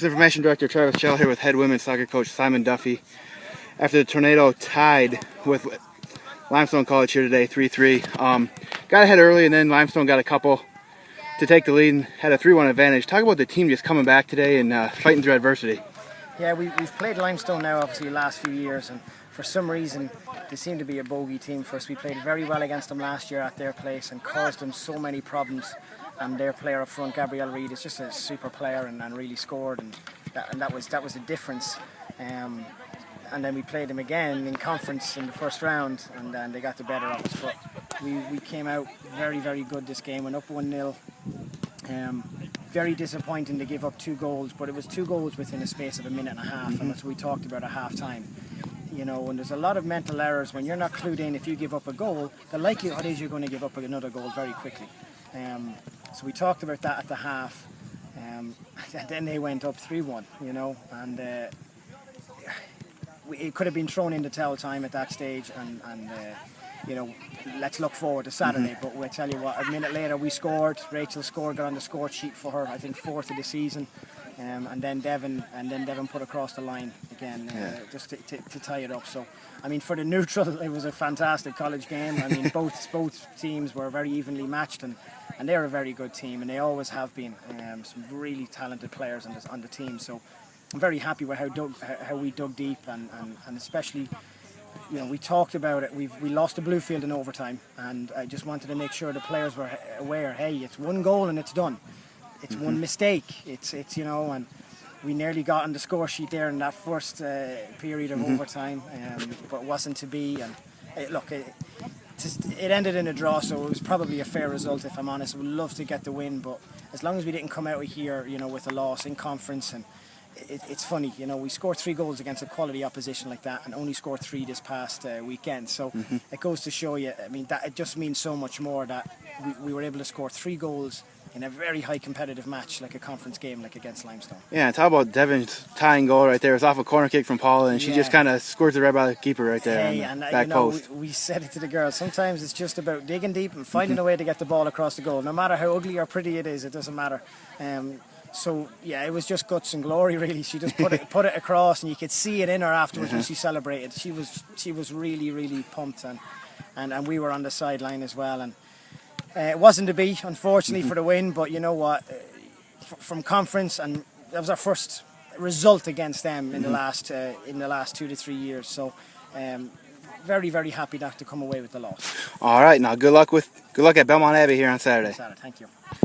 Information Director Travis Shell here with head women's soccer coach Simon Duffy. After the Tornado tied with Limestone College here today, 3-3. Got ahead early and then Limestone got a couple to take the lead and had a 3-1 advantage. Talk about the team just coming back today and fighting through adversity. Yeah, we've played Limestone now obviously the last few years, and for some reason they seem to be a bogey team for us. We played very well against them last year at their place and caused them so many problems. And their player up front, Gabrielle Reid, is just a super player and really scored, and that was the difference. And then we played them again in conference in the first round, and then they got the better of us. But we came out very, very good this game, went up 1-0. Very disappointing to give up 2 goals, but it was 2 goals within a space of a minute and a half, and that's what we talked about at half time. You know, and there's a lot of mental errors when you're not clued in. If you give up a goal, the likelihood is you're going to give up another goal very quickly. So we talked about that at the half, and then they went up 3-1, you know, and it could have been thrown into towel time at that stage, and you know, let's look forward to Saturday. But we'll tell you what, a minute later we scored. Rachel scored, got on the score sheet for her, I think 4th of the season, and then Devon put across the line again, just to tie it up. So, I mean, for the neutral, it was a fantastic college game. I mean, both teams were very evenly matched, and they're a very good team, and they always have been. Some really talented players on the team. So I'm very happy with how we dug deep, and especially, you know, we talked about it. We lost to Bluefield in overtime, and I just wanted to make sure the players were aware. Hey, it's 1 goal and it's done. It's 1 mistake. It's you know, and we nearly got on the score sheet there in that first period of overtime, but it wasn't to be. And it ended in a draw, so it was probably a fair result, if I'm honest. We'd love to get the win, but as long as we didn't come out here, you know, with a loss in conference, and it's funny, you know, we scored 3 goals against a quality opposition like that, and only scored 3 this past weekend. So it goes to show you. I mean, that it just means so much more that we were able to score 3 goals in a very high competitive match like a conference game, like against Limestone. Yeah, talk about Devon's tying goal right there. It was off a corner kick from Paula, and she just kind of squirts it right by the keeper right there. Hey, and you know, we said it to the girls. Sometimes it's just about digging deep and finding a way to get the ball across the goal. No matter how ugly or pretty it is, it doesn't matter. So yeah, it was just guts and glory, really. She just put it across, and you could see it in her afterwards when she celebrated. She was really, really pumped, and we were on the sideline as well. And it wasn't to be, unfortunately, for the win. But you know what? From conference, and that was our first result against them in the last 2 to 3 years. So very, very happy not to come away with the loss. All right, now good luck at Belmont Abbey here on Saturday. Thank you.